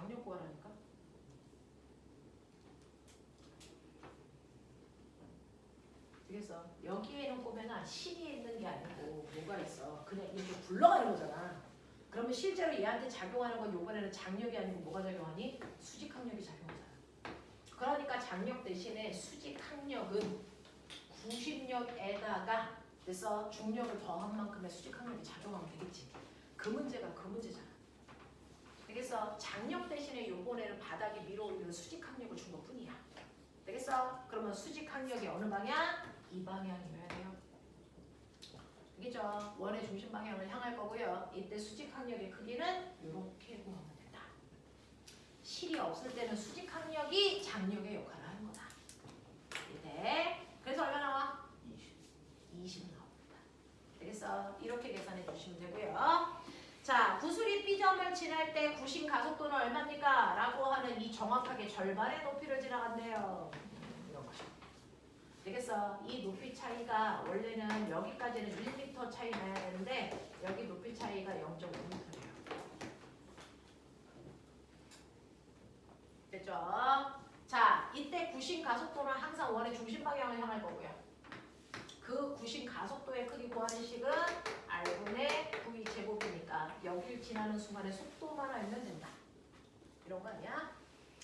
장력 구하라니까? 그래서 여기에는 보면은 실이 있는 게 아니고 뭐가 있어. 그냥 이렇게 굴러가는 거잖아. 그러면 실제로 얘한테 작용하는 건 요번에는 장력이 아니고 뭐가 작용하니? 수직항력이 작용하잖아. 그러니까 장력 대신에 수직항력은 구심력에다가 그래서 중력을 더한 만큼의 수직항력이 작용하면 되겠지. 그 문제가 그 문제잖아. 그래서 장력 대신에 요번에는 바닥에 밀어올리는 수직항력을 준 것뿐이야. 되겠어? 그러면 수직항력이 어느 방향? 이 방향이어야 돼요. 알겠죠? 원의 중심 방향을 향할 거고요. 이때 수직항력의 크기는 이렇게 구하면 된다. 실이 없을 때는 수직항력이 장력의 역할을 하는 거다. 이때 그래서 얼마 나와? 20 나옵니다. 되겠어? 이렇게 계산해 주시면 되고요. 자, 구슬이 B점을 지날 때 구심 가속도는 얼마입니까? 라고 하는 이 정확하게 절반의 높이를 지나간대요. 이런 거죠. 되겠어? 이 높이 차이가 원래는 여기까지는 1m 차이 나야 되는데 여기 높이 차이가 0.5m예요. 됐죠? 자, 이때 구심 가속도는 항상 원의 중심 방향을 향할 거고요. 그 구심 가속도의 크기 구하는 식은 R분의 V 제곱이니까 여길 지나는 순간에 속도만 알면 된다. 이런 거 아니야?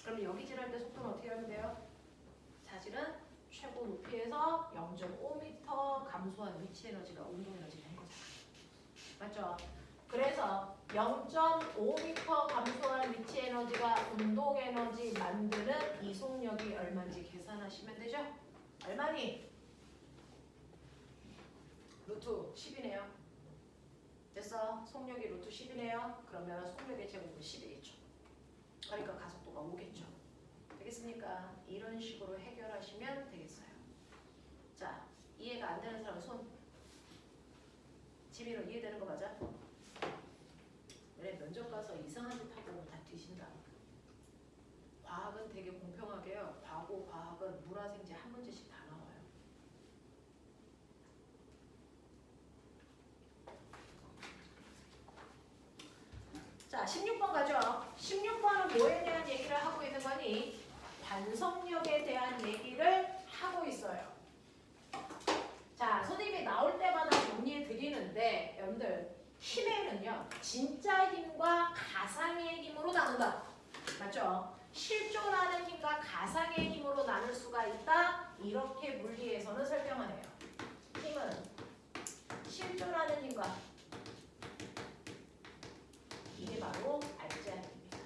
그럼 여기 지날 때 속도는 어떻게 하면 돼요? 사실은 최고 높이에서 0.5m 감소한 위치 에너지가 운동 에너지가 된 거잖아. 맞죠? 그래서 0.5m 감소한 위치 에너지가 운동 에너지 만드는 이속력이 얼마인지 계산하시면 되죠? 얼마니? 루트 10이네요. 됐어? 속력이 루트 10이네요. 그러면 속력의 제곱은 10이겠죠. 그러니까 가속도가 5겠죠. 되겠습니까? 이런 식으로 해결하시면 되겠어요. 자, 이해가 안 되는 사람은 손. 지민은 이해되는 거 맞아? 그래, 면접 가서 이상한 짓 하고 다 뒤진다. 과학은 되게 공평하게요. 과고 과학은 물화생지 한 문제씩 다 나와요. 자, 16번 가죠. 16번은 뭐에 대한 얘기를 하고 있는 거니? 반성력에 대한 얘기를 하고 있어요. 자, 선생님이 나올 때마다 정리해 드리는데 여러분들 힘에는요. 진짜 힘과 가상의 힘으로 나눈다. 맞죠? 실존하는 힘과 가상의 힘으로 나눌 수가 있다. 이렇게 물리에서는 설명하네요. 힘은 실존하는 힘과 이게 바로 알짜 힘입니다.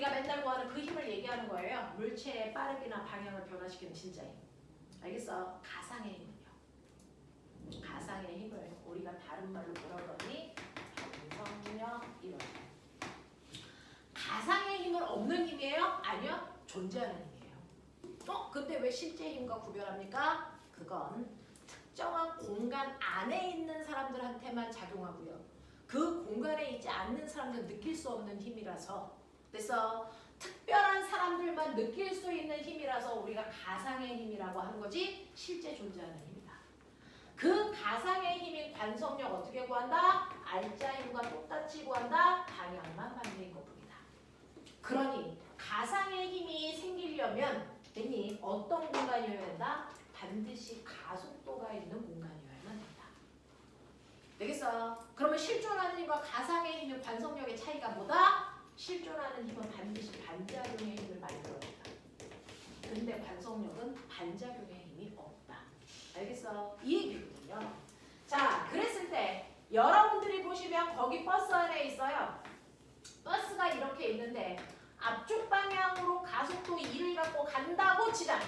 우리가 맨날 구하는 그 힘을 얘기하는 거예요. 물체의 빠르기나 방향을 변화시키는 진짜 힘. 알겠어? 가상의 힘은요. 가상의 힘을 우리가 다른 말로 뭐라 그러니? 반성력 이런. 가상의 힘은 없는 힘이에요? 아니요. 존재하는 힘이에요. 근데 왜 실제 힘과 구별합니까? 그건 특정한 공간 안에 있는 사람들한테만 작용하고요. 그 공간에 있지 않는 사람들은 느낄 수 없는 힘이라서, 그래서 특별한 사람들만 느낄 수 있는 힘이라서 우리가 가상의 힘이라고 하는 거지 실제 존재하는 힘이다. 그 가상의 힘인 관성력 어떻게 구한다? 알짜 힘과 똑같이 구한다. 방향만 반대인 것뿐이다. 그러니 가상의 힘이 생기려면 괜히 어떤 공간이어야 된다? 반드시 가속도가 있는 공간이어야만 된다. 되겠어? 그러면 실존하는 힘과 가상의 힘의 관성력의 차이가 뭐다? 실존하는 힘은 반드시 반작용의 힘을 만들어낸다. 근데 관성력은 반작용의 힘이 없다. 알겠어? 이 얘기거든요. 자, 그랬을 때 여러분들이 보시면 거기 버스 안에 있어요. 버스가 이렇게 있는데 앞쪽 방향으로 가속도 2를 갖고 간다고 치자.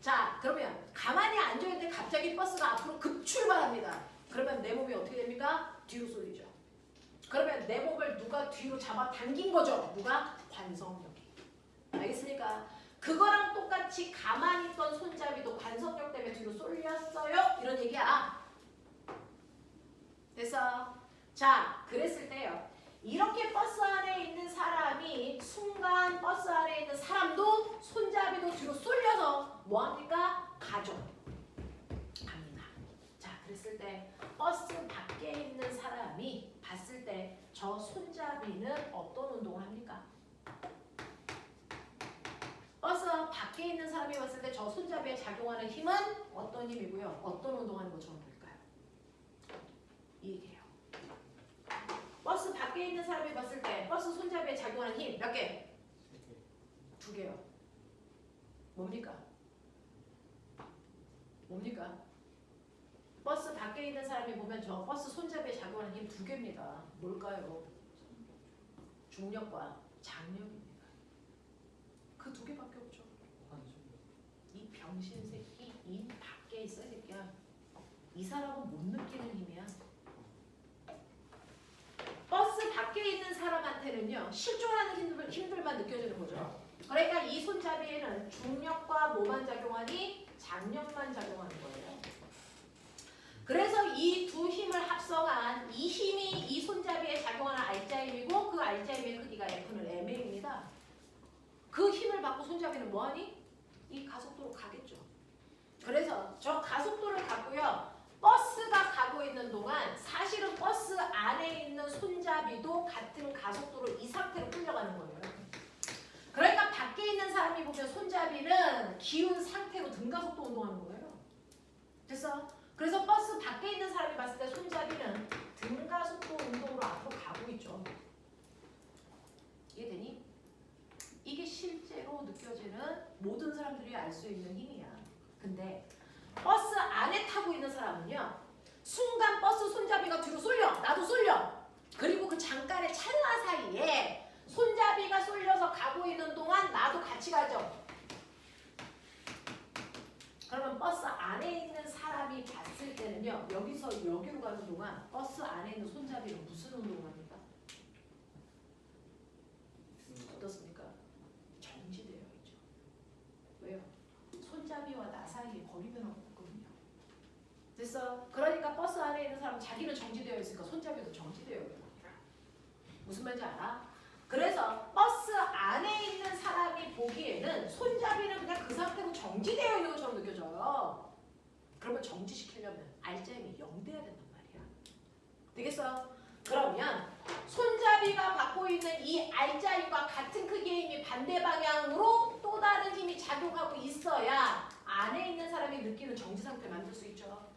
자, 그러면 가만히 앉아있는데 갑자기 버스가 앞으로 급출발합니다. 그러면 내 몸이 어떻게 됩니까? 뒤로 쏠리죠. 그러면 내 몸을 누가 뒤로 잡아당긴 거죠? 누가? 관성력이. 알겠습니까? 그거랑 똑같이 가만히 있던 손잡이도 관성력 때문에 뒤로 쏠렸어요? 이런 얘기야. 됐어? 자, 그랬을 때요. 이렇게 버스 안에 있는 사람이 순간 버스 안에 있는 사람도 손잡이도 뒤로 쏠려서 뭐합니까? 가죠. 갑니다. 자, 그랬을 때 버스 밖에 있는 사람이 봤을 때 저 손잡이는 어떤 운동을 합니까? 버스 밖에 있는 사람이 봤을 때 저 손잡이에 작용하는 힘은 어떤 힘이고요? 어떤 운동하는 것처럼 보일까요? 이 얘기예요. 버스 밖에 있는 사람이 봤을 때 버스 손잡이에 작용하는 힘 몇 개? 2개요. 뭡니까? 뭡니까? 버스 밖에 있는 사람이 보면 저 버스 손잡이에 작용하는 힘 2개입니다. 뭘까요? 중력과 장력입니다. 그 2개밖에 없죠. 이 병신 새끼 이 밖에 있어 이 새끼야. 이 사람은 못 느끼는 힘이야. 버스 밖에 있는 사람한테는요 실존하는 힘들만 느껴지는 거죠. 그러니까 이 손잡이에는 중력과 뭐만 작용하니? 장력만 작용하는 거예요. 그래서 이 두 힘을 합성한 이 힘이 이 손잡이에 작용하는 알짜 힘이고 그 알짜 힘의 크기가 F는 mA입니다. 그 힘을 받고 손잡이는 뭐하니? 이 가속도로 가겠죠. 그래서 저 가속도를 갖고요. 버스가 가고 있는 동안 사실은 버스 안에 있는 손잡이도 같은 가속도로 이 상태로 끌려가는 거예요. 그러니까 밖에 있는 사람이 보면 손잡이는 기운 상태로 등가속도 운동하는 거예요. 됐어? 그래서 버스 밖에 있는 사람이 봤을 때 손잡이는 등가속도 운동으로 앞으로 가고 있죠. 이해되니? 이게 실제로 느껴지는 모든 사람들이 알 수 있는 힘이야. 근데 버스 안에 타고 있는 사람은요. 순간 버스 손잡이가 뒤로 쏠려. 나도 쏠려. 그리고 그 잠깐의 찰나 사이에 손잡이가 쏠려서 가고 있는 동안 나도 같이 가죠. 그러면 버스 안에 있는 사람이 봤을 때는요. 여기서 여기로 가는 동안 버스 안에 있는 손잡이는 무슨 운동을 합니까? 어떻습니까? 정지되어 있죠. 왜요? 손잡이와 나 사이에 거리 변화가 없거든요. 됐어? 그러니까 버스 안에 있는 사람은 자기는 정지되어 있으니까 손잡이도 정지되어 있는 거야. 무슨 말인지 알아? 그래서 버스 안에 있는 사람이 보기에는 손잡이는 그냥 그 상태로 정지되어 있는 것처럼 느껴져요. 그러면 정지시키려면 알짜힘이 0돼야 된단 말이야. 되겠어? 그러면 손잡이가 받고 있는 이 알짜힘과 같은 크기의 힘이 반대 방향으로 또 다른 힘이 작용하고 있어야 안에 있는 사람이 느끼는 정지 상태를 만들 수 있죠.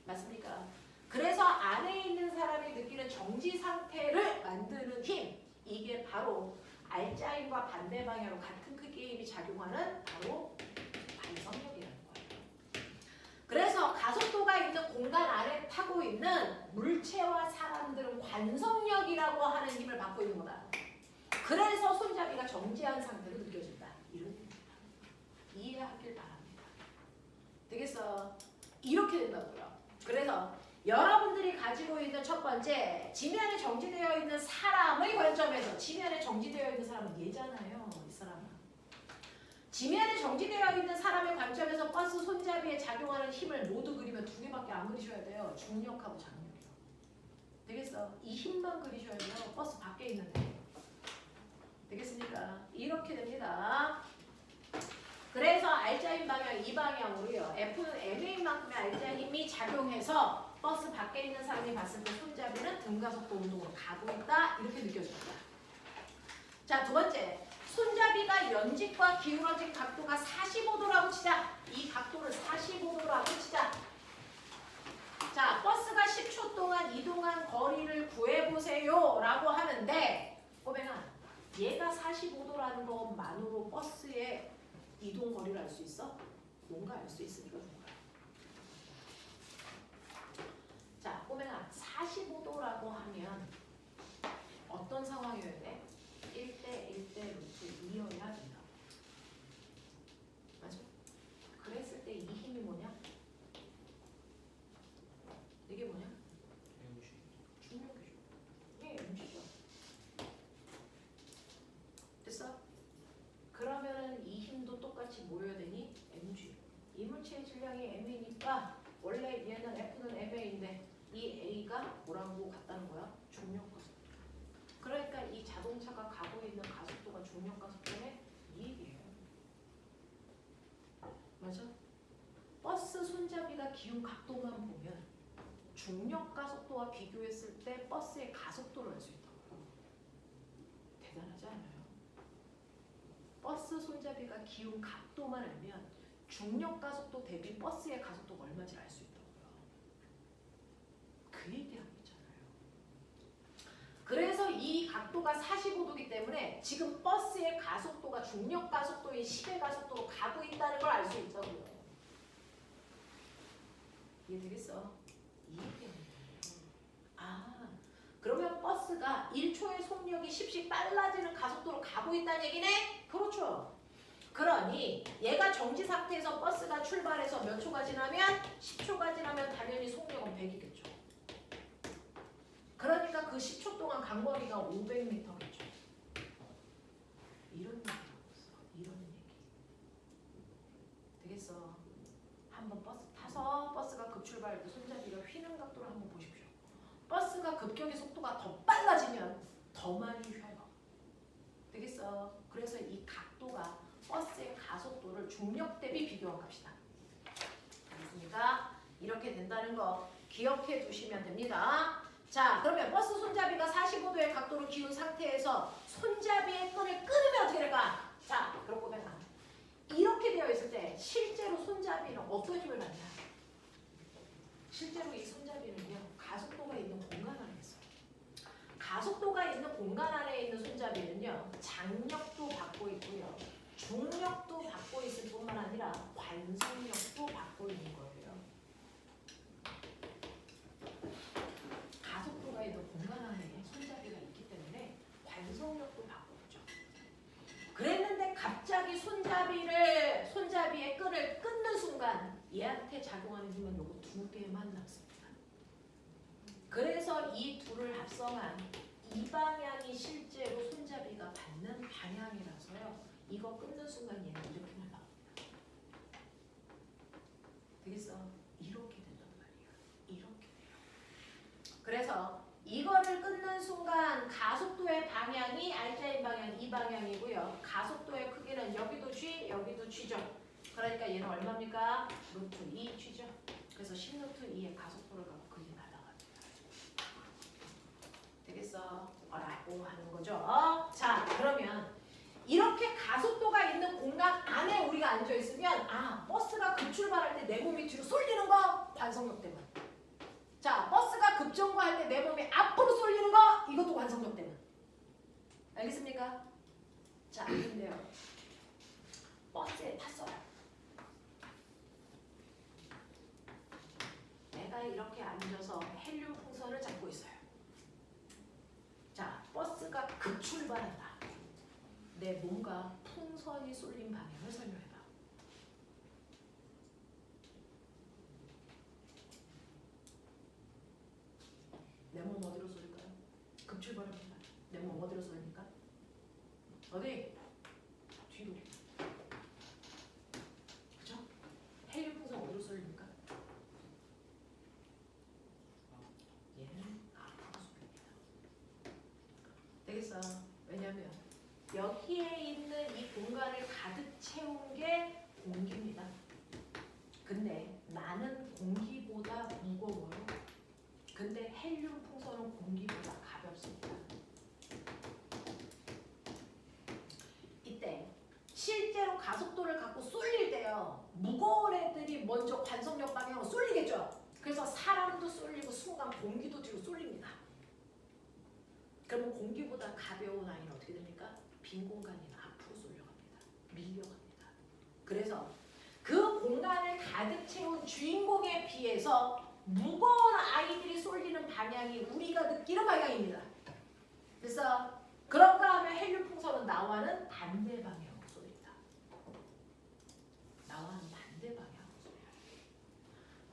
맞습니까? 그래서 안에 있는 사람이 느끼는 정지 상태를 만드는 힘, 이게 바로 알짜힘과 반대 방향으로 같은 크기의 힘이 작용하는 바로 관성력이라는 거예요. 그래서 가속도가 있는 공간 안에 타고 있는 물체와 사람들은 관성력이라고 하는 힘을 받고 있는 거다. 그래서 손잡이가 정지한 상태로 느껴진다. 이런 얘기입니다. 이해하길 바랍니다. 되겠어? 이렇게 된다고요. 그래서 여러분들이 가지고 있는 첫 번째, 지면에 정지되어 있는 사람의 관점에서, 지면에 정지되어 있는 사람은 얘잖아요. 이 사람은. 지면에 정지되어 있는 사람의 관점에서 버스 손잡이에 작용하는 힘을 모두 그리면 두 개밖에 안 그리셔야 돼요. 중력하고 장력이요. 되겠어? 이 힘만 그리셔야 돼요. 버스 밖에 있는데. 되겠습니까? 이렇게 됩니다. 그래서 알자인 방향 이 방향으로요. F는 M인 만큼의 알자 힘이 작용해서 버스 밖에 있는 사람이 봤을 때 손잡이는 등가속도 운동으로 가고 있다. 이렇게 느껴집니다. 자, 두 번째. 손잡이가 연직과 기울어진 각도가 45도라고 치자. 이 각도를 45도라고 치자. 자, 버스가 10초 동안 이동한 거리를 구해보세요 라고 하는데 꼬맹아, 얘가 45도라는 것만으로 버스의 이동 거리를 알 수 있어? 뭔가 알 수 있으니까 좋은 거야. 자, 꼬맹아, 45도라고 하면 어떤 상황이어야 돼? 1대 1대 루트 2여야 된다. 맞아? 그랬을 때 이 힘이 뭐냐? 이게 뭐냐? 중력이죠. 예, mg죠. 됐어? 그러면은 이 힘도 똑같이 모여야 되니? mg. 이물체의 질량이 m이니까 원래 얘는 F는 ma인데 이 a가 뭐라고 같다는 거야? 중력 가속도. 그러니까 이 자동차가 가고 있는 가속도가 중력 가속도의 이 얘기예요. 맞아? 버스 손잡이가 기운 각도만 보면 중력 가속도와 비교했을 때 버스의 가속도를 알 수 있다고요. 대단하지 않아요? 버스 손잡이가 기운 각도만 알면 중력 가속도 대비 버스의 가속도가 얼마인지 알 수 있다고요. 그 얘기하고 있잖아요. 그래서 이 각도가 45도이기 때문에 지금 버스의 가속도가 중력 가속도인 시계 가속도로 가고 있다는 걸 알 수 있다고요. 이해되겠어? 이 얘기입니다. 아, 그러면 버스가 1초의 속력이 10씩 빨라지는 가속도로 가고 있다는 얘기네? 그렇죠. 그러니 얘가 정지 상태에서 버스가 출발해서 몇 초가 지나면 10초가 지나면 당연히 속력은 100이겠죠. 그러니까 그 10초 동안 간거리가 500m겠죠. 이런 얘기하고 있어. 이런 얘기. 되겠어? 한번 버스 타서 버스가 급출발할 때 손잡이가 휘는 각도를 한번 보십시오. 버스가 급격히 속도가 더 빨라지면 더 많이 휘어요. 되겠어? 그래서 이 각도가 버스의 가속도를 중력 대비 비교한 값이다. 알겠습니까? 이렇게 된다는 거 기억해 두시면 됩니다. 자, 그러면 버스 손잡이가 45도의 각도로 기운 상태에서 손잡이의 끈을 끊으면 어떻게 될까? 자, 그러고 보면 이렇게 되어 있을 때 실제로 손잡이는 어떤 힘을 받냐? 실제로 이 손잡이는요, 가속도가 있는 공간 안에 있어요. 가속도가 있는 공간 안에 있는 손잡이는요, 장력도 받고 있고요, 중력도 받고 있을 뿐만 아니라 관성력도 받고 있는 거예요. 가속도가 있는 공간 안에 손잡이가 있기 때문에 관성력도 받고 있죠. 그랬는데 갑자기 손잡이의 끈을 끊는 순간 얘한테 작용하는 힘은 요거 두 개만 남습니다. 그래서 이 둘을 합성한 이 방향이 실제로 손잡이가 받는 방향이라서요. 이거 끊는 순간 얘는 이렇게 날아갑니다. 되겠어? 이렇게 된단 말이야. 이렇게 돼요. 그래서 이거를 끊는 순간 가속도의 방향이 알자인 방향 이 방향이고요. 가속도의 크기는 여기도 G, 여기도 G죠. 그러니까 얘는 얼마입니까? 루트 2 G죠. 그래서 10루트 2의 가속도를 갖고 그게 날아갑니다. 되겠어? 라고 하는 거죠. 자, 그러면 이렇게 가속도가 있는 공간 안에 우리가 앉아 있으면 버스가 급출발할 때 내 몸이 뒤로 쏠리는 거 관성력 때문에. 자, 버스가 급정거할 때 내 몸이 앞으로 쏠리는 거 이것도 관성력 때문에. 알겠습니까? 자, 근데요. 버스에 탔어요. 내가 이렇게 앉아서 헬륨 풍선을 잡고 있어요. 자, 버스가 급출발한다. 내 몸과 풍선이 쏠린 방향을 설명해봐. 내 몸 어디로 쏠릴까요? 급출발합니다. 내 몸 어디로 쏠립니까? 어디? 뒤로. 그죠? 헬륨 풍선 어디로 쏠립니까? 얘는 앞으로 쏠립니다. 되겠어? 왜냐면 여기에 있는 이 공간을 가득 채운 게 공기입니다. 근데 나는 공기보다 무거워요. 근데 헬륨 풍선은 공기보다 가볍습니다. 이때 실제로 가속도를 갖고 쏠릴 때요. 무거운 애들이 먼저 관성력 방향으로 쏠리겠죠. 그래서 사람도 쏠리고 순간 공기도 뒤로 쏠립니다. 그러면 공기보다 가벼운 아이는 어떻게 됩니까? 빈 공간이나 앞으로 쏠려갑니다. 밀려갑니다. 그래서 그 공간을 가득 채운 주인공에 비해서 무거운 아이들이 쏠리는 방향이 우리가 느끼는 방향입니다. 그래서 그런가 하면 헬륨 풍선은 나와는 반대 방향으로 쏠립니다. 나와는 반대 방향으로 쏠려요.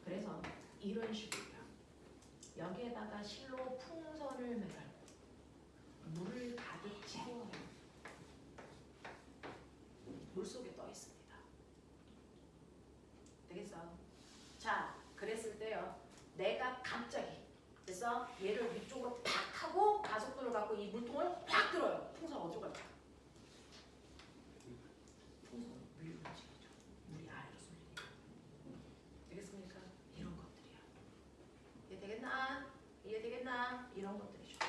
그래서 이런 식으로요. 여기에다가 실로 풍선을 매달고 물을 가득 채워요. 물속에 떠 있습니다. 되겠어? 자, 그랬을 때요. 내가 갑자기 그래서 얘를 위쪽으로 팍 하고 가속도를 갖고 이 물통을 확 들어요. 풍선 어디로 갈까? 풍선 위로 움직이죠. 물이 아래로 쏠리니까. 되겠습니까? 이런 것들이야. 이해되겠나? 이해되겠나? 이런 것들이죠.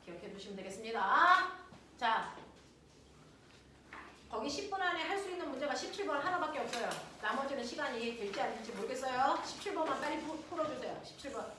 기억해 두시면 되겠습니다. 자, 거기 10분 안에 할 수 있는 문제가 17번 하나밖에 없어요. 나머지는 시간이 될지 안 될지 모르겠어요. 17번만 빨리 풀어주세요. 17번.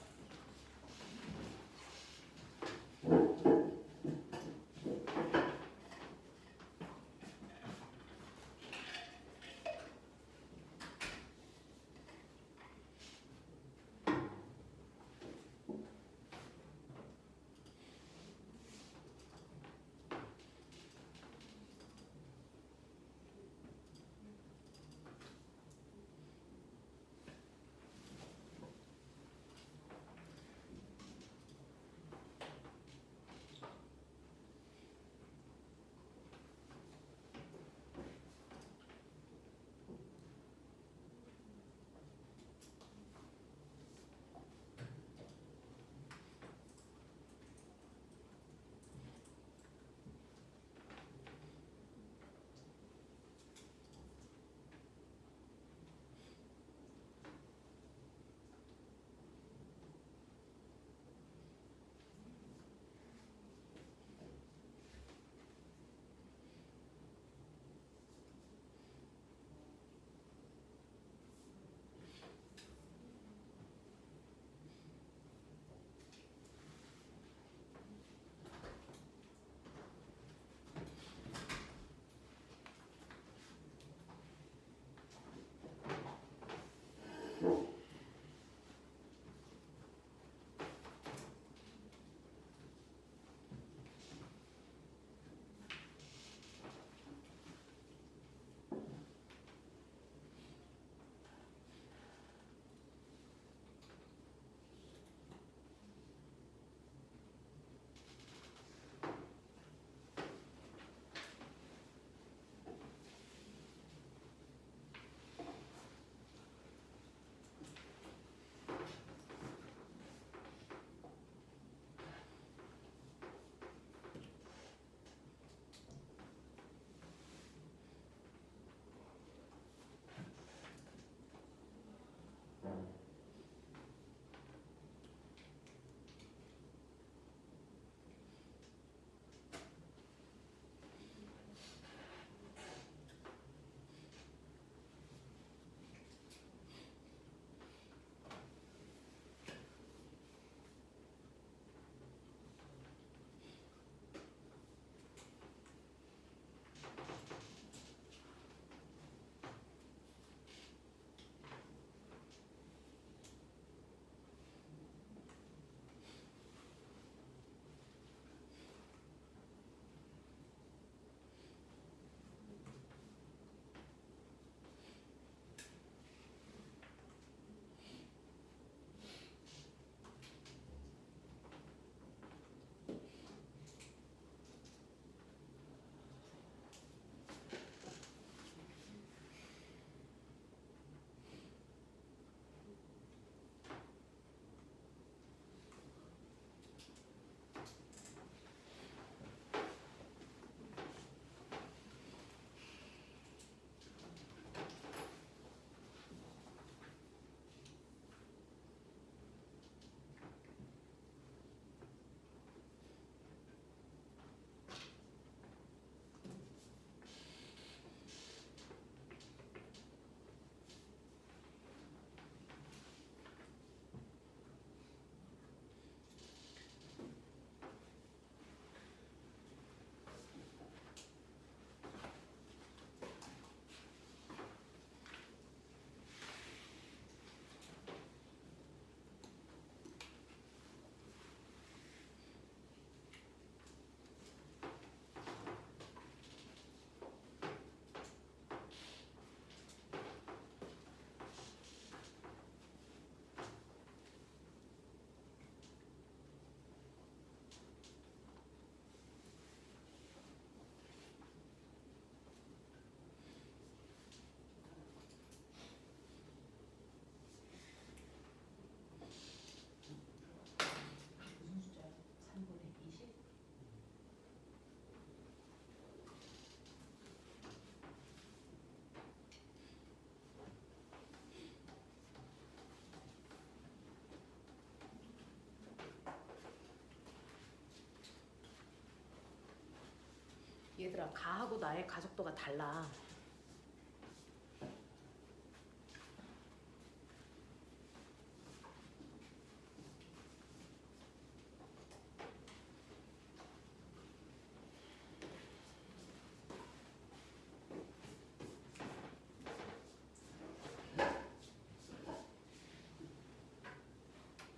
얘들아 가하고 나의 가속도가 달라.